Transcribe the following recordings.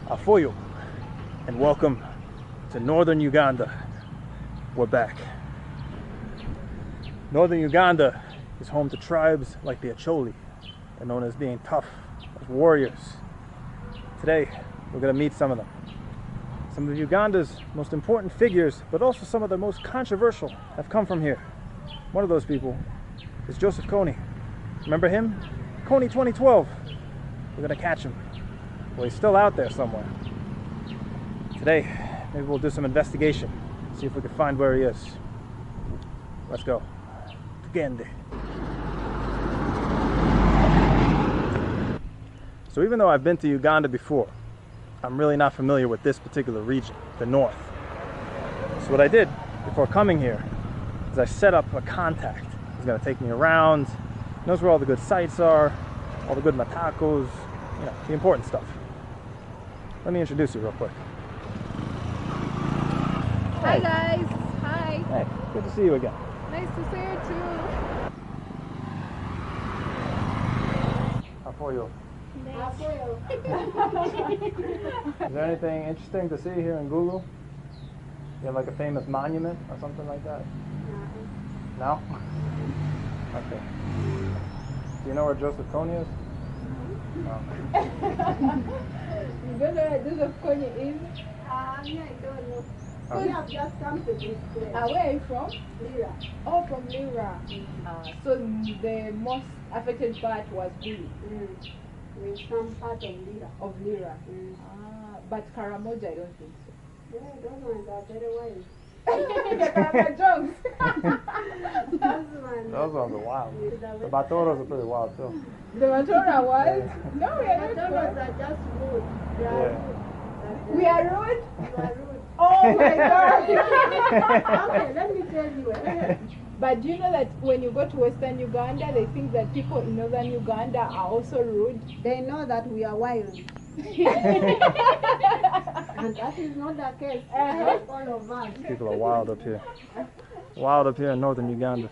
Afoyo, and welcome to northern Uganda. We're back. Northern Uganda is home to tribes like the Acholi. They're known as being tough, as warriors. Today, we're going to meet some of them. Some of Uganda's most important figures, but also some of the most controversial, have come from here. One of those people is Joseph Kony. Remember him? Kony 2012. We're going to catch him. Well, he's still out there somewhere. Today, maybe we'll do some investigation, see if we can find where he is. Let's go. Uganda. So even though I've been to Uganda before, I'm really not familiar with this particular region, the north. So what I did before coming here is I set up a contact. He's going to take me around, knows where all the good sites are, all the good matacos, you know, the important stuff. Let me introduce you real quick. Hi guys. Hi. Hey, good to see you again. Nice to see you too. How are you? Is there anything interesting to see here in Gulu? You have like a famous monument or something like that? No? Okay. Do you know where Joseph Kony is? No. You don't know where Joseph Kony is? I don't know. Okay. We have just come to this place. Where are you from? Lira. Oh, from Lira. So the most affected part was Gulu With some part of Lira. of Lira. But Karamoja, I don't think so. Yeah, those ones are very wild. The Karamojongs. Those ones are wild. The Batoros are pretty wild too. The Matora was? No, we are Those not are just rude. They are Yeah. rude. We are rude? You are rude. Oh my God. Okay, let me tell you. But do you know that when you go to Western Uganda, they think that people in Northern Uganda are also rude? They know that we are wild. And that is not the case. All of us. People are wild up here. Wild up here in northern Uganda.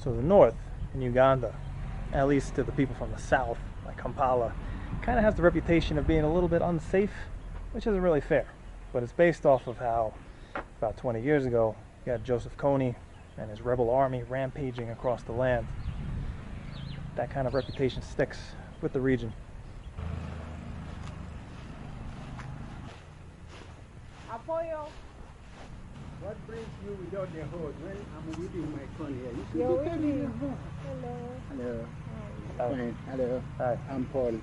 So the north in Uganda, at least to the people from the south, like Kampala, kind of has the reputation of being a little bit unsafe, which isn't really fair. But it's based off of how about 20 years ago you had Joseph Kony and his rebel army rampaging across the land. That kind of reputation sticks with the region. Apoyo. What brings you without the hood when I'm weeding my corn here? You should You're be carrying weeding. the hood. Hello. Hello. Hi. Fine. Hello. Hi. I'm Paul.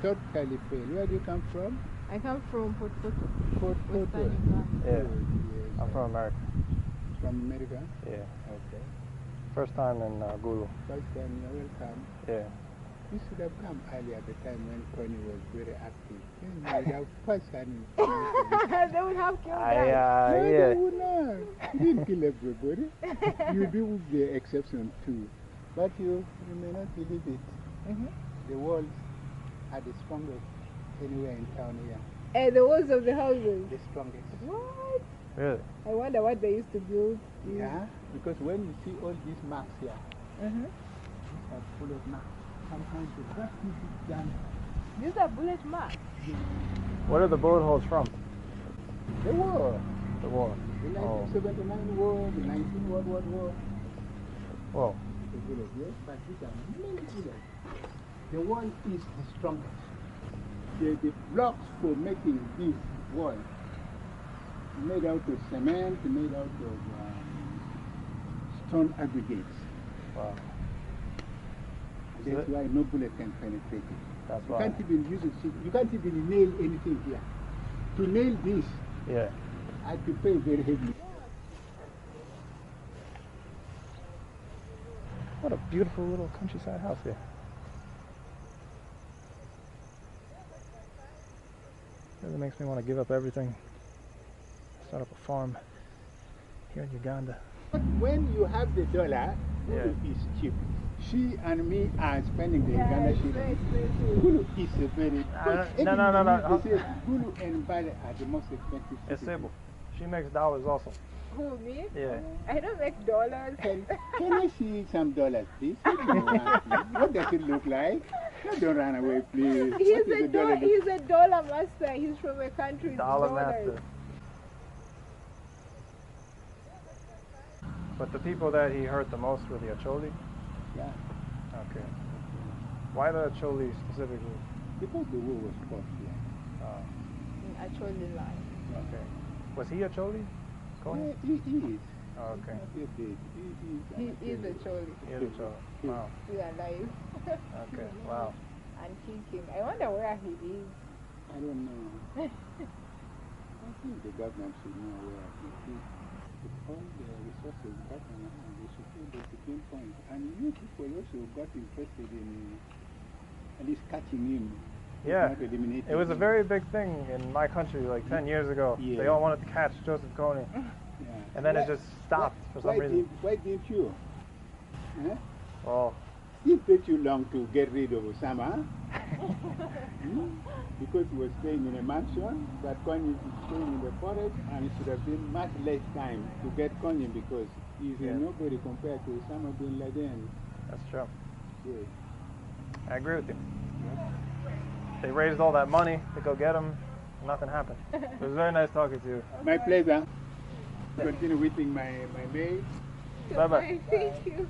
Third Caliphate. Where do you come from? I come from Port Poto, Port Western Poto. Uganda. Yeah, Yes. I'm from America. From America? Yeah, Okay. first time in Gulu. First time you're welcome. Yeah. You should have come earlier at the time when Connie was very active. You would have personally. They would have killed No, us. they Yeah. would not. You didn't kill everybody. You do the exception too. But you may not believe it. The walls are the strongest anywhere in town here. The walls of the houses. The strongest. What? Really? I wonder what they used to build. Yeah, because when you see all these marks here, Uh-huh. these are full of marks. Sometimes the grass is done. These are bullet marks. What are the bullet holes from? The war, The war. the Oh. 1979 war, the 19 World War War. Whoa. The bullet, yes, but these are many bullets. The wall is the strongest. The blocks for making this wall made out of cement, made out of stone aggregates. Wow. That's why no bullet can penetrate it. That's You why. can't even use a stick. You can't even nail anything here. To nail this, Yeah. I had to pay very heavily. What a beautiful little countryside house here. Really makes me want to give up everything. Start up a farm here in Uganda. But when you have the dollar, Yeah. Gulu is cheap. She and me are spending the Yeah, Uganda it's shilling. very expensive. Gulu is a very. no. They say Gulu and Bale are the most expensive. It's cities. Sable. She makes dollars also. Who, me? Yeah. I don't make dollars. Can I see some dollars, please? What does it look like? Don't run away, please. He's a dollar master. He's from a country with Dollar dollars. master. But the people that he hurt the most were the Acholi? Yeah. Okay. Why the Acholi specifically? Because the war was fought here. Actually, line. Okay. Was he Acholi? Kony? Yeah, he is. Oh, okay. He is a Choli. He is Acholi. Wow. Still alive. Okay. Wow. And kicking. I wonder where he is. I don't know. I think the government should know where he is. With all the resources government and they should put the tipping point. And you people also got interested in at least catching him. Yeah. Not eliminating It was a him. very big thing in my country like 10 years ago. Yeah. They all wanted to catch Joseph Kony. Yeah. And then it just stopped for some reason. Why didn't you? Huh? Well, It took you long to get rid of Osama. Hmm? Because he was staying in a mansion, that Kony is staying in the forest, and it should have been much less time to get Kony because he's a nobody compared to Osama bin Laden. that's true. Yes. I agree with you. They raised all that money to go get him. Nothing happened. It was very nice talking to you. My pleasure. Continue waiting my maid. Bye-bye. Thank you.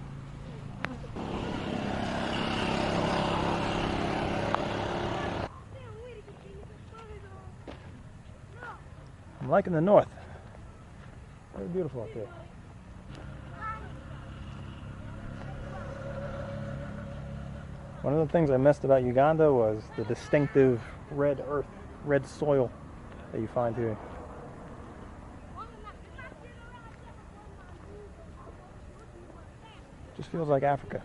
I'm liking the north. Very beautiful up here. One of the things I missed about Uganda was the distinctive red earth, red soil that you find here. Just feels like Africa.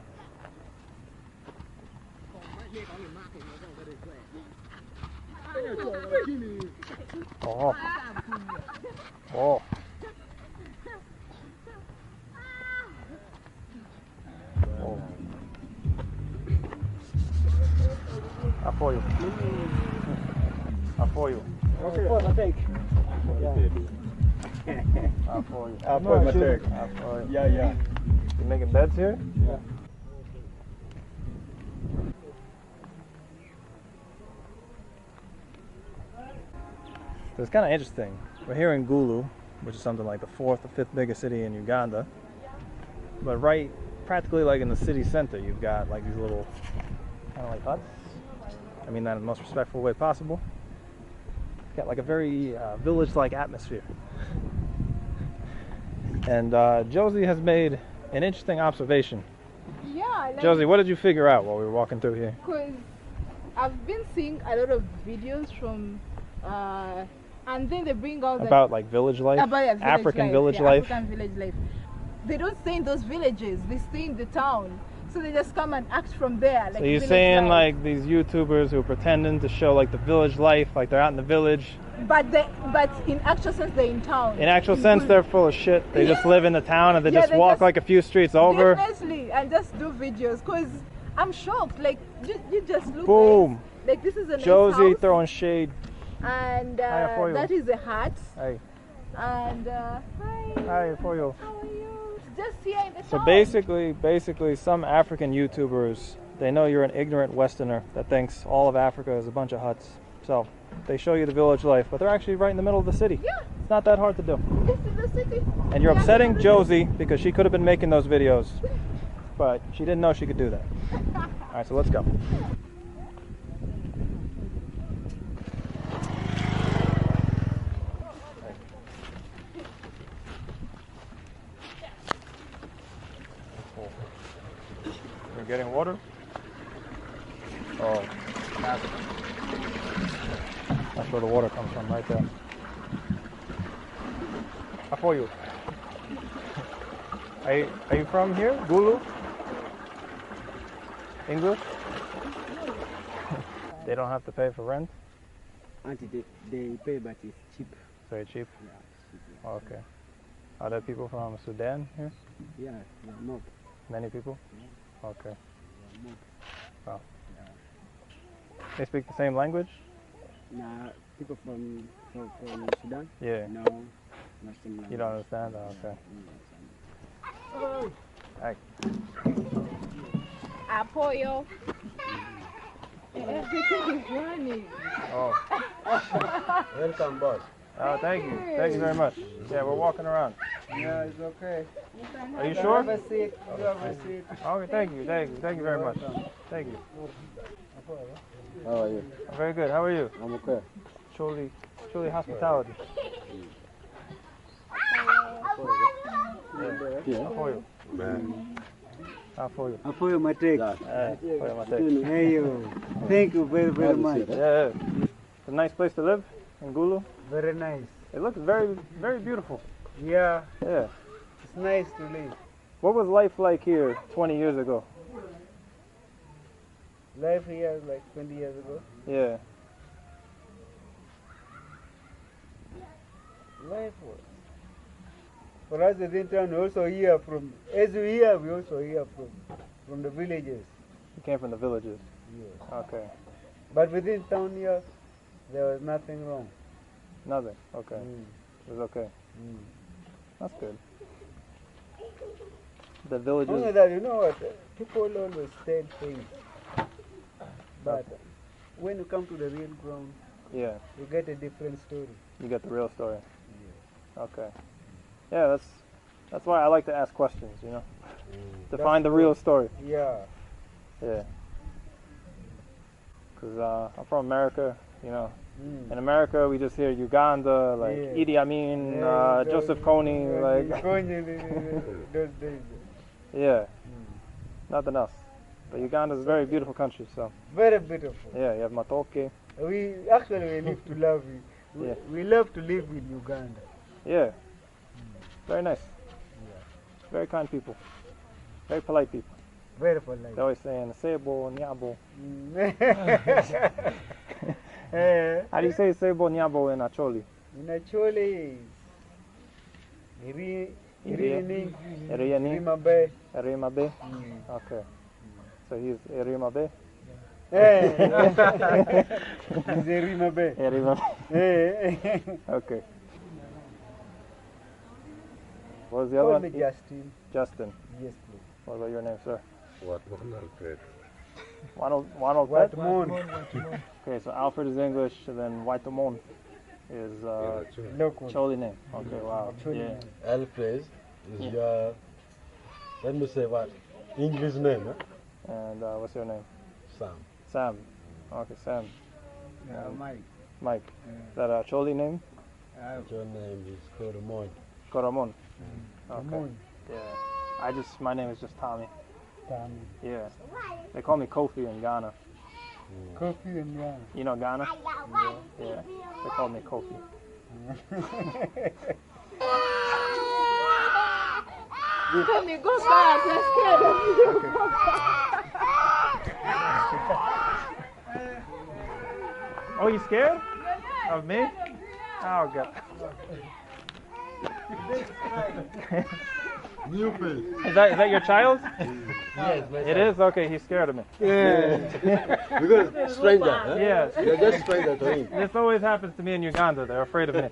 Oh. Oh. Oh. Apoio. Apoio. Okay, I take. Apoio. Apoio, my take. Apoio. Yeah. You making beds here? Yeah. So it's kind of interesting. We're here in Gulu, which is something like the 4th or 5th biggest city in Uganda. But right, practically like in the city center, you've got like these little kind of like huts. I mean that in the most respectful way possible. It's got like a very village-like atmosphere. And Josie has made an interesting observation. Yeah, like, Josie, what did you figure out while we were walking through here? because I've been seeing a lot of videos from, and then they bring out About like village life? African village life? African village life. They don't stay in those villages; they stay in the town. So they just come and act from there. Like So you're village saying life. like these YouTubers who are pretending to show like the village life, like they're out in the village. But in actual sense, they're in town. In actual sense, they're full of shit. They just live in the town and they Yeah, just they walk just- like a few streets over. Definitely, and just do videos. Cause I'm shocked. Like you just look. Boom. Nice. Like this is a nice Josie house, throwing shade. and Hi, for you. that is a hut. Hey, And hi. hi for you. How are you? Just here in the So town. basically, some African YouTubers, they know you're an ignorant Westerner that thinks all of Africa is a bunch of huts. So they show you the village life, but they're actually right in the middle of the city. Yeah, It's not that hard to do. this is the city. And you're Yeah, upsetting this is the Josie because she could have been making those videos, but she didn't know she could do that. All right, so let's go. You're getting water? Oh, that's where the water comes from, right there. How for you? Are you from here? Gulu? English? They don't have to pay for rent? Auntie, they pay, but it's cheap. Very cheap? Yeah, it's cheap. Oh, okay. Are there people from Sudan here? Yeah, more. Many people? Okay. Yeah, more. Wow. Yeah. They speak the same language? Now, people from Sudan? Yeah. No, not similar. You don't understand? Oh, okay. Hi. Apoyo. Everything is running. Oh. Welcome, boss. Oh, thank you. Thank you very much. Yeah, we're walking around. Yeah, it's okay. Are you sure? Have a seat. You have a seat. Okay, thank you. Thank you. Thank you very much. Thank you. How are you? I'm very good. How are you? I'm okay. Truly hospitality. Yeah. Apoio. Apoio. Apoio Matek. Apoio Matei. Hey, you. Thank you very, very much. Yeah. It's a nice place to live in Gulu. Very nice. It looks very, very beautiful. Yeah, Yeah. it's nice to live. What was life like here 20 years ago? Life here is like 20 years ago. Yeah. Life was. For us, in town, we also hear from, as we hear, we also hear from the villages. You came from the villages. Yeah. Okay. But within town here, there was nothing wrong. Nothing. Okay. Mm. It was okay. Mm. That's good. The villages. Only that, you know what, people always tell things. But when you come to the real ground, Yeah. you get a different story. You get the real story. Okay. Yeah, that's why I like to ask questions, you know, to That's find the real story. Yeah. Yeah. Because I'm from America, you know. Mm. In America, we just hear Uganda, like Yeah. Idi Amin, Yeah, Joseph Kony, like Kony, those days. yeah, Mm. nothing else. But Uganda is a very beautiful country, so Very beautiful. yeah, you have Matoke. We live to love it. Yeah. We love to live in Uganda. Yeah, very nice. Very kind people, very polite people. Very polite. They're always saying sebo, nyabo. Mm. How do you say sebo, nyabo in Acholi? In Acholi, Irini, Eriani, Rimabe. Erimabe. Mm. Okay, so he's Erimabe. Hey. He's a Rimabe. Erimabe. Hey. Okay. What was the other Call one? me Justin. Justin. Yes, please. What about your name, sir? What one Alfred? Ronald What Pett? moon? Okay, so Alfred is English, and then Waitamon is Local. Choli name. Okay, wow. Choli Yeah. name. Alfred is Yeah. your, let me say what, English name, huh? And what's your name? Sam. Sam. Okay, Sam. Mike. Mike. Is that a Choli name? Your name is Koromon. Koramon. Okay. Moon. Yeah. My name is just Tommy. Tommy. Yeah. They call me Kofi in Ghana. Coffee and yeah. You know Ghana? Yeah. They call me Kofi. Tommy, go back. Let's get him. Oh, you scared? Of me? Oh, God. New face. Is that your child? Yes, It is? Okay, he's scared of me. Because stranger, huh? Yes. You're just stranger to him. This always happens to me in Uganda. They're afraid of me.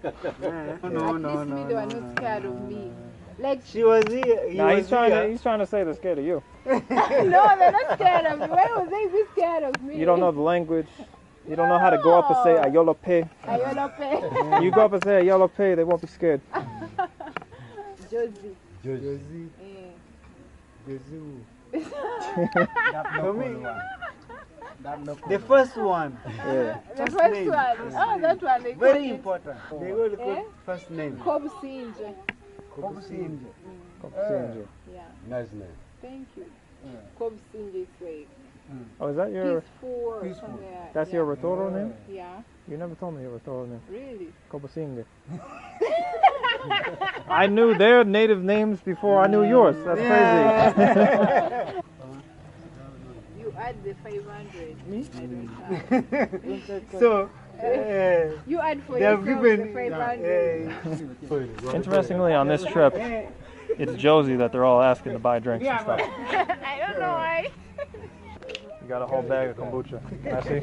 No, At least me, they were not scared of me. Like, She was here. Nah, he's trying to say they're scared of you. no, they're not scared of me. Why would they be scared of me? You don't know the language. You don't know how to go up and say Ayolope. Ayolope. You go up and say Ayolope, they won't be scared. Josie. Josie. Eh. For me, the first one. Yeah. The First first name. one. Oh, that one. They Very call it important. They will call Eh? first name. Kobusinje. Kobusinje. Kobusinje. Yeah. Nice name. Thank you. Kobusinje is like Oh, is that your? peaceful. Peaceful. Something like That's yeah. your Rotoro name? Yeah. You never told me your Rotoro name. Really? Kobusinge. I knew their native names before I knew yours. That's crazy. You add the 500. Me? I don't have. So, You add for they have yourself given. the 500. Interestingly, on this trip, it's Josie that they're all asking to buy drinks and stuff. I don't know why. You got a whole bag of kombucha. Can I see?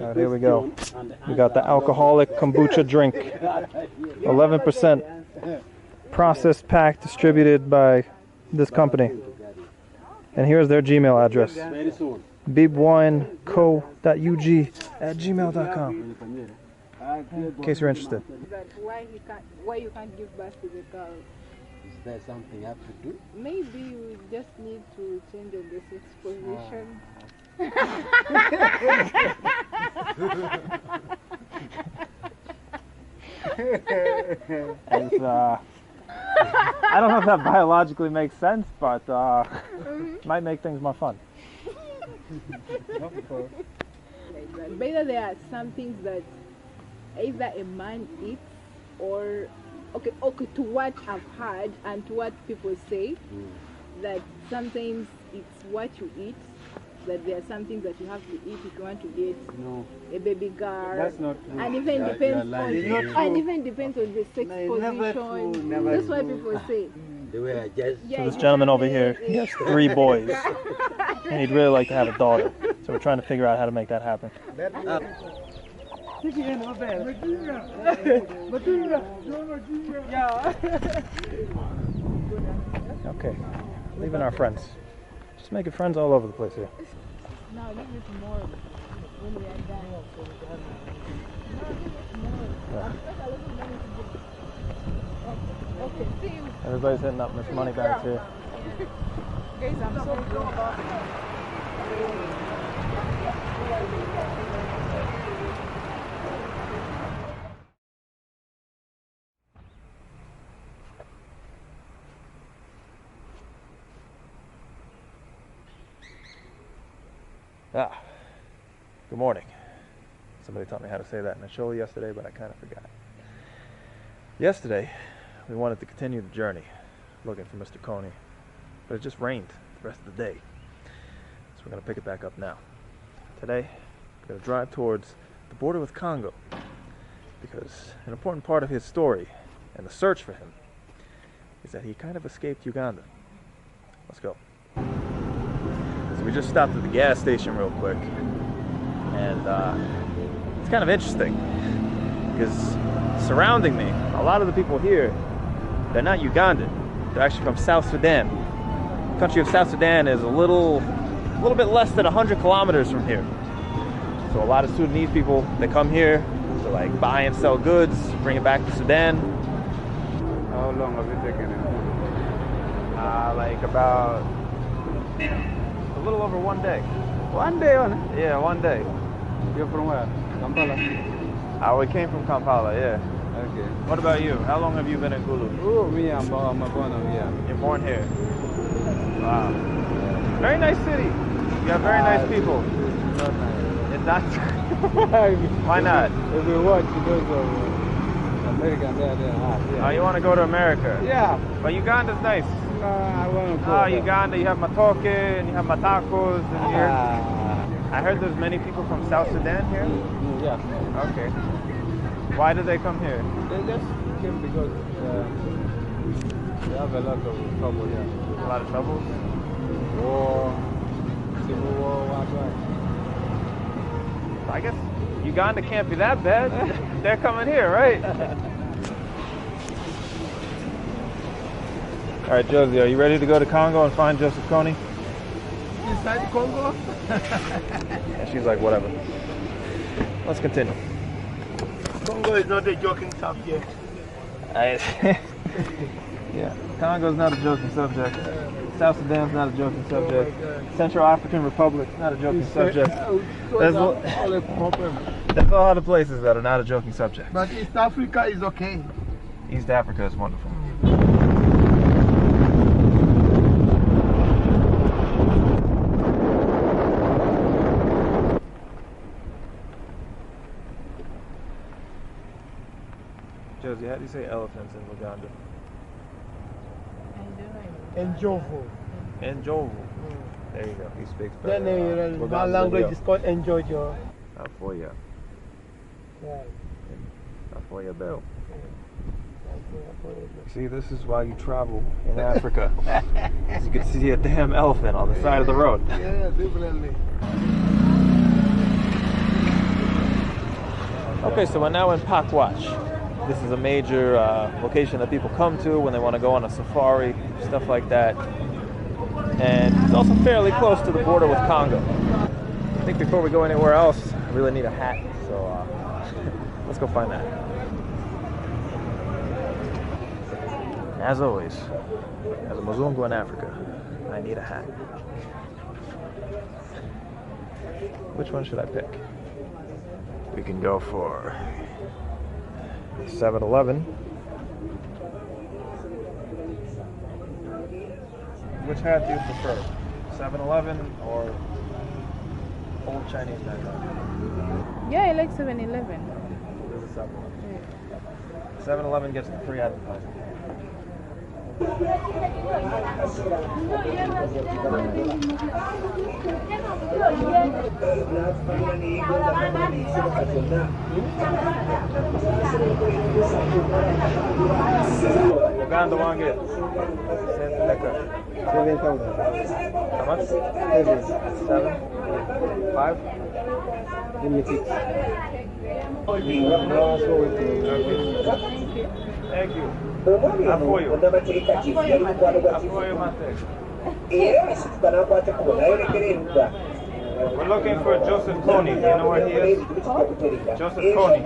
Alright, here we go. We got the alcoholic kombucha drink. 11% processed pack distributed by this company. And here's their Gmail address. Very soon. bibwineco@gmail.com. In case you're interested. That why you can't give birth to the girl? Is there something you have to do? Maybe you just need to change the sex position. It's, I don't know if that biologically makes sense, but might make things more fun. Whether there are some things that either a man eats or okay, to what I've heard and to what people say, that sometimes it's what you eat, that there are some things that you have to eat if you want to get a baby girl. That's not true. And even depends on the sex position. That's what people say. The way I just. So this gentleman over here, he has 3 boys, and he'd really like to have a daughter. So we're trying to figure out how to make that happen. Okay, leaving our friends. Just making friends all over the place here. No, this is tomorrow when we are done. Okay, see you. Everybody's hitting up Miss Moneybags here. Guys, I'm so Good morning. Somebody taught me how to say that in a show yesterday, but I kind of forgot. Yesterday, we wanted to continue the journey, looking for Mr. Kony, but it just rained the rest of the day. So we're going to pick it back up now. Today, we're going to drive towards the border with Congo, because an important part of his story and the search for him is that he kind of escaped Uganda. Let's go. So we just stopped at the gas station real quick, and it's kind of interesting because surrounding me, a lot of the people here, they're not Ugandan. They're actually from South Sudan. The country of South Sudan is a little bit less than 100 kilometers from here. So a lot of Sudanese people, they come here to like buy and sell goods, bring it back to Sudan. How long have you taken it? Like about a little over 1 day. 1 day on it? Yeah, 1 day. You're from where? Kampala? We came from Kampala, yeah. Okay. What about you? How long have you been in Gulu? Oh, me, I'm born here. You're born here. Wow. Very nice city. You got very nice people. It's not. Why not? If we watch because of American, they're hard. Yeah. Oh, you want to go to America? Yeah. But Uganda's nice. No, I want to go. Oh, Uganda, you have matoke and you have matacos and here. I heard there's many people from South Sudan here. Yeah. Okay. Why did they come here? They just came because they have a lot of trouble here. A lot of troubles? War, civil war, what? I guess Uganda can't be that bad. They're coming here, right? All right, Josie, are you ready to go to Congo and find Joseph Kony? Inside Congo? Yeah, she's like, whatever. Let's continue. Congo is not a joking subject. Yeah, Congo's not a joking subject. South Sudan's not a joking subject. Central African Republic, not a joking subject. There's a lot of places that are not a joking subject. But East Africa is okay. East Africa is wonderful. Josie, how do you say elephants in Uganda? Enjovo. Enjovu. There you go. He speaks better. Then my language is called Enjojo. Afoya. Right. Afoya Bell. See, this is why you travel in Africa. You can see a damn elephant on the side of the road. Yeah, definitely. Okay, so we're now in Pakwach. This is a major location that people come to when they want to go on a safari, stuff like that. and it's also fairly close to the border with Congo. I think before we go anywhere else, I really need a hat, so let's go find that. As always, as a Mzungu in Africa, I need a hat. Which one should I pick? We can go for 7-Eleven. Which hat do you prefer? 7-Eleven or old Chinese mango? Yeah, I like 7-Eleven. This is 7-Eleven. 7-Eleven gets the free advertising. Uganda wange. 7,000. How much? 7? 5? Give me 6. Thank you. Apoyo. Apoyo mate. We're looking for Joseph Kony. Do you know where he is? Joseph Kony.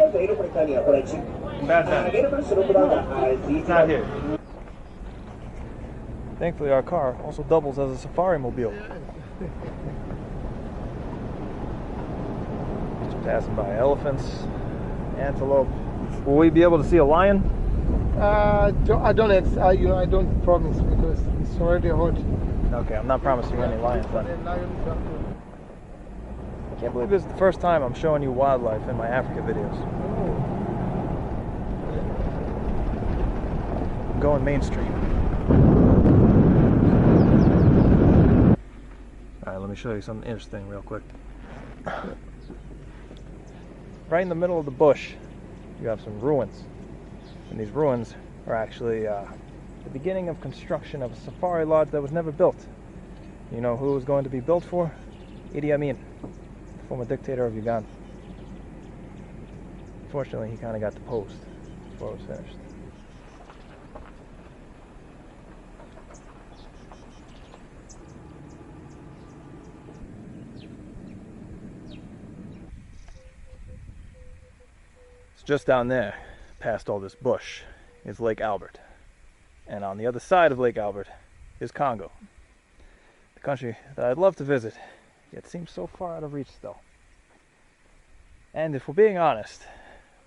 Bad man. He's not here. Thankfully, our car also doubles as a safari mobile. Just passing by elephants, antelope. Will we be able to see a lion? I don't promise because it's already hot. Okay, I'm not promising any lions then. I can't believe this is the first time I'm showing you wildlife in my Africa videos. I'm going mainstream. Alright, let me show you something interesting real quick. Right in the middle of the bush, you have some ruins. And these ruins are actually the beginning of construction of a safari lodge that was never built. You know who it was going to be built for? Idi Amin, the former dictator of Uganda. Unfortunately, he kind of got deposed before it was finished. It's just down there, past all this bush, is Lake Albert. And on the other side of Lake Albert is Congo, the country that I'd love to visit, yet seems so far out of reach still. And if we're being honest,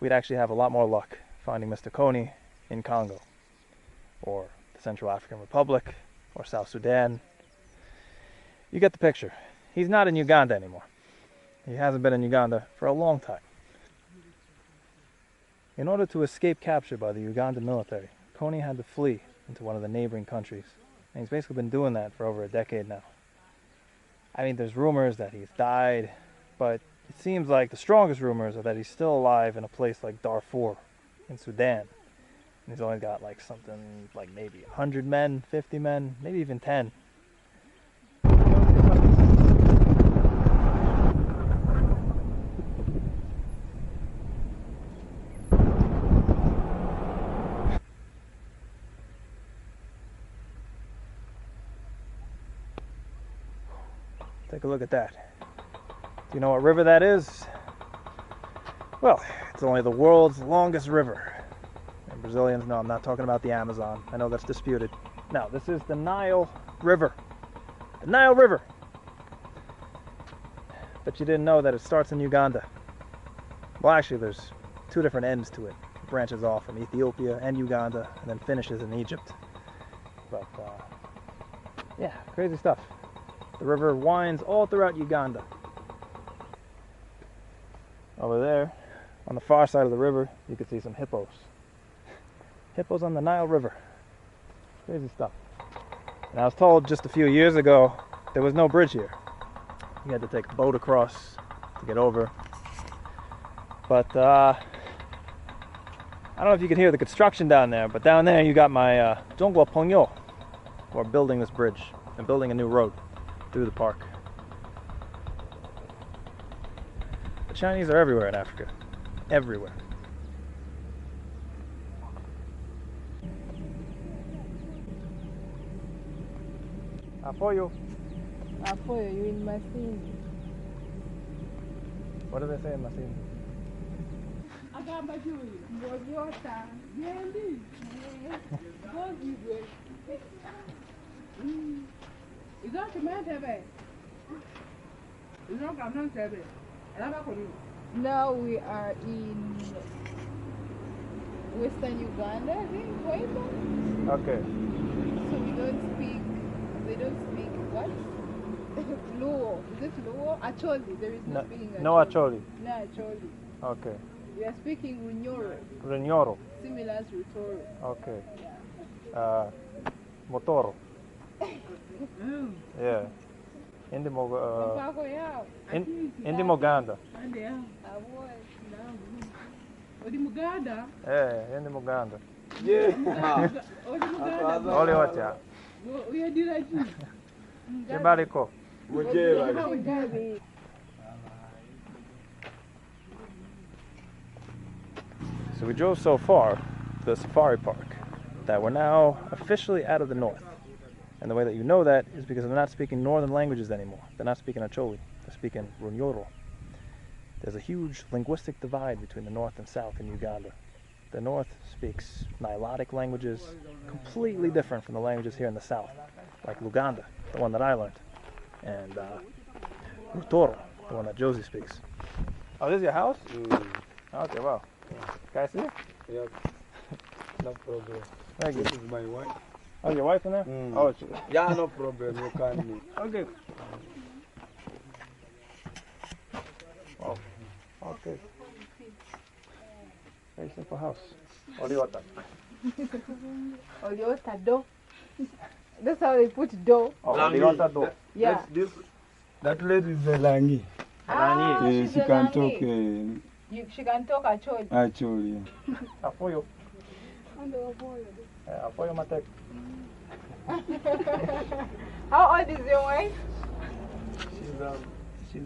we'd actually have a lot more luck finding Mr. Kony in Congo, or the Central African Republic, or South Sudan. You get the picture. He's not in Uganda anymore. He hasn't been in Uganda for a long time. In order to escape capture by the Ugandan military, Kony had to flee into one of the neighboring countries. And he's basically been doing that for over a decade now. I mean, there's rumors that he's died, but it seems like the strongest rumors are that he's still alive in a place like Darfur in Sudan. And he's only got like something like maybe 100 men, 50 men, maybe even 10. Take a look at that. Do you know what river that is? Well, it's only the world's longest river. And Brazilians know I'm not talking about the Amazon. I know that's disputed. No, this is the Nile River. The Nile River! But you didn't know that it starts in Uganda. Well, actually, there's two different ends to it. It branches off from Ethiopia and Uganda, and then finishes in Egypt. But, yeah, crazy stuff. The river winds all throughout Uganda. Over there, on the far side of the river, you can see some hippos. Hippos on the Nile River. Crazy stuff. And I was told just a few years ago, there was no bridge here. You had to take a boat across to get over. But, I don't know if you can hear the construction down there, but down there you got my Jongwa Pongyo, who are building this bridge and building a new road through the park. The Chinese are everywhere in Africa. Everywhere. Apoyo. Apoyo, you in Masindi. What do they say in Masini? Agamba Julie. Mbogyota. Yendi. Gozigwe. Is that the man tebe? Is that the man tebe? Now we are in Western Uganda, I think. Okay. So we don't speak. They don't speak what? Luo. Is it Luo? Acholi. There is no speaking Acholi. No Acholi. No Acholi. Okay. We are speaking Runyoro. Runyoro. Similar to Toro. Okay. Yeah. Motoro. Yeah. Indimoganda. Odimuganda? Indimoganda. Yeah. Oli otya. Uyadira ki? Sabbatical. Mujeba. So we drove so far to the safari park that we're now officially out of the north. And the way that you know that is because they're not speaking northern languages anymore. They're not speaking Acholi. They're speaking Runyoro. There's a huge linguistic divide between the north and south in Uganda. The north speaks Nilotic languages, completely different from the languages here in the south, like Luganda, the one that I learned, and Rutoro, the one that Josie speaks. Oh, this is your house? Okay, wow. Can I see it? Yep. No problem. Thank you. This is my wife. Oh, your wife in there? Oh, yeah, no problem. You can. Okay. Wow. Okay. Very simple house. Oliota. Oliota do. That's how they put do. Oh, Oliota do. Yeah. That lady is a Langi. Ah, she's she a can Langi. talk. She can talk Acholi. Actually. Apoyo. Apoyo matek. How old is your wife? She's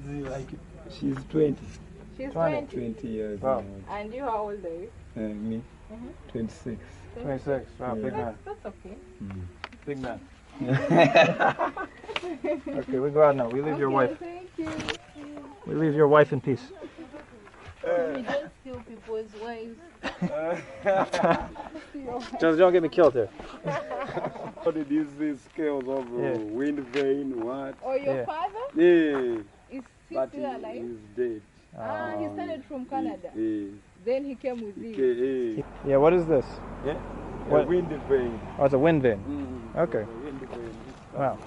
20. She's 20. 20 years. Wow. And you, how old are you? Me. 26. 26. Wow, big man. That's okay. Big man. Okay, we go out now. We leave your wife. Thank you. We leave your wife in peace. We don't steal people's wives. Just don't get me killed here. What did you see scales of wind vane? What? Or your father? Yeah. Is he But still alive? he's dead. He started from Canada. Yeah. Then he came with you. Yeah. Yeah, what is this? Yeah. What? A wind vane. Oh, it's a wind vane. Okay. A wind vane. Wow.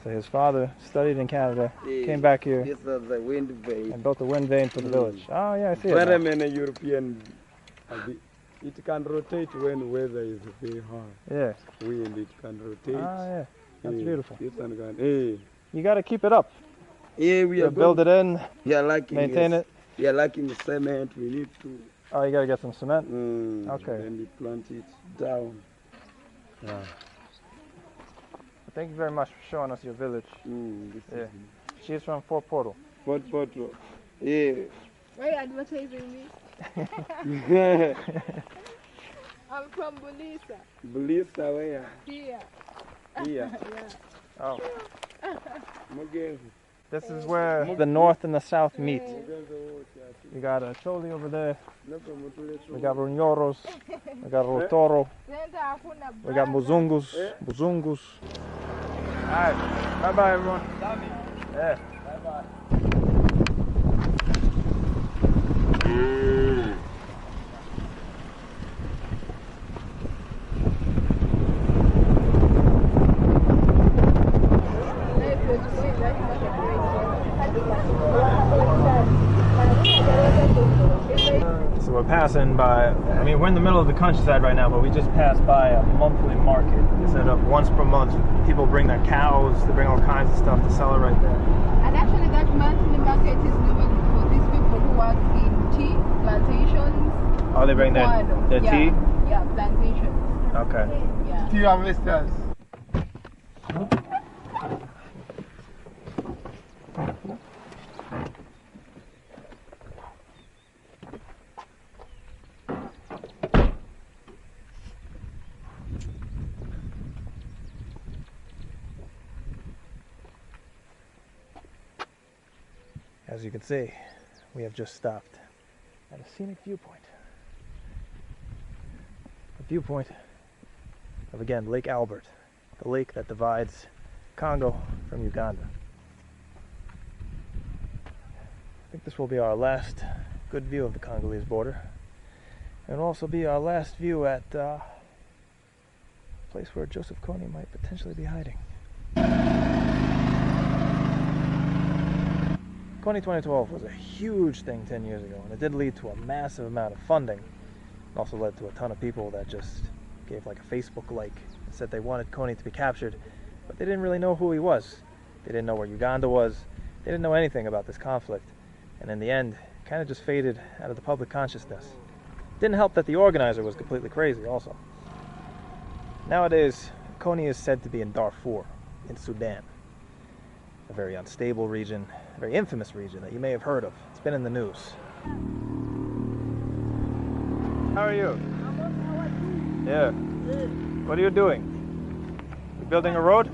So his father studied in Canada, Yeah. came back here, This is the wind vane. and built a wind vane for the village. Oh, yeah, I see it. Very now. many European. It can rotate when weather is very hot. Yeah. Wind, it can rotate. Oh, yeah. That's beautiful. This one can, You got to keep it up. yeah, we You are build it in, We are lacking maintain it. We are lacking cement. We need to. Oh, you got to get some cement. Okay. And we plant it down. Yeah. Thank you very much for showing us your village. This Yeah. She's from Fort Portal. Fort Portal. Yeah. Why are you advertising me? I'm from Bulisa. Bulisa, where? Here. Here. Yeah. Oh. Mugenzi. This is where the north and the south meet. We got a Choli over there. We got Runyoros. We got Rotoro. We got Muzungus. Muzungus. Alright. Bye bye, everyone. Yeah. Bye bye. So we're passing by, I mean, we're in the middle of the countryside right now, but we just passed by a monthly market. They set up once per month. People bring their cows, they bring all kinds of stuff to sell it right there. And actually that monthly market is normally for these people who work in tea plantations. Oh, they bring their Yeah. tea? Yeah, plantations. Okay. Yeah. Tea harvesters. As you can see, we have just stopped at a scenic viewpoint. A viewpoint of, again, Lake Albert, the lake that divides Congo from Uganda. I think this will be our last good view of the Congolese border. And it'll also be our last view at a place where Joseph Kony might potentially be hiding. Kony 2012 was a huge thing 10 years ago, and it did lead to a massive amount of funding. It also led to a ton of people that just gave like a Facebook like and said they wanted Kony to be captured, but they didn't really know who he was. They didn't know where Uganda was. They didn't know anything about this conflict. And in the end, it kind of just faded out of the public consciousness. It didn't help that the organizer was completely crazy also. Nowadays, Kony is said to be in Darfur, in Sudan. A very unstable region, a very infamous region that you may have heard of. It's been in the news. How are you? Yeah. What are you doing? You building a road?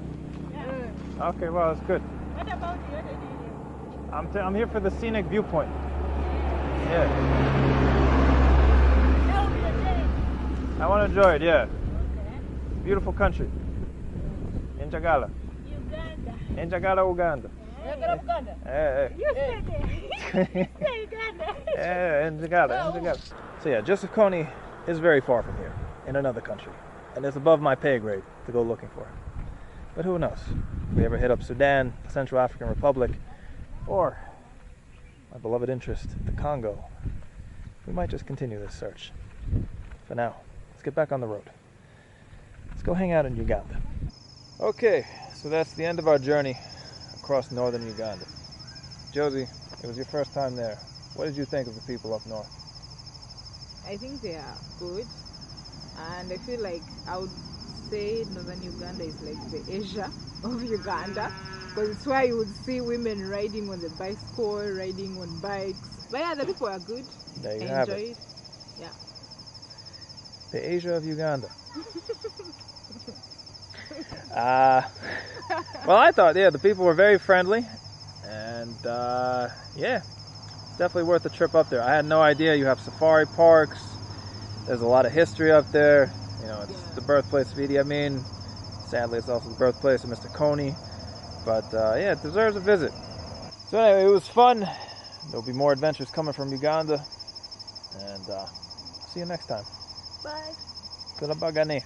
Yeah. Okay, well, that's good. What about the other day? I'm here for the scenic viewpoint. Yeah. How was your day? I want to enjoy it, yeah. Okay. Beautiful country. In Njagala. Uganda. In Njagala, Uganda. Uganda? Yeah, You said that. You said Uganda. yeah, in Njagala, in Njagala. So yeah, Joseph Kony is very far from here, in another country. And it's above my pay grade to go looking for him. But who knows? If we ever hit up Sudan, the Central African Republic, or my beloved interest, the Congo, we might just continue this search. For now, let's get back on the road. Let's go hang out in Uganda. Okay, so that's the end of our journey across northern Uganda. Josie, it was your first time there. What did you think of the people up north? I think they are good, and I feel like I would say northern Uganda is like the Asia of Uganda, because it's where you would see women riding on the bicycle, riding on bikes. But yeah, the people are good. There you I have enjoy it. it. Yeah. The Asia of Uganda. Well, I thought, yeah, the people were very friendly, and yeah, it's definitely worth a trip up there. I had no idea you have safari parks. There's a lot of history up there. You know, it's the birthplace of Idi Amin. Sadly, it's also the birthplace of Mr. Kony. But yeah, it deserves a visit. So anyway, it was fun. There'll be more adventures coming from Uganda, and see you next time. Bye. Kulabagani.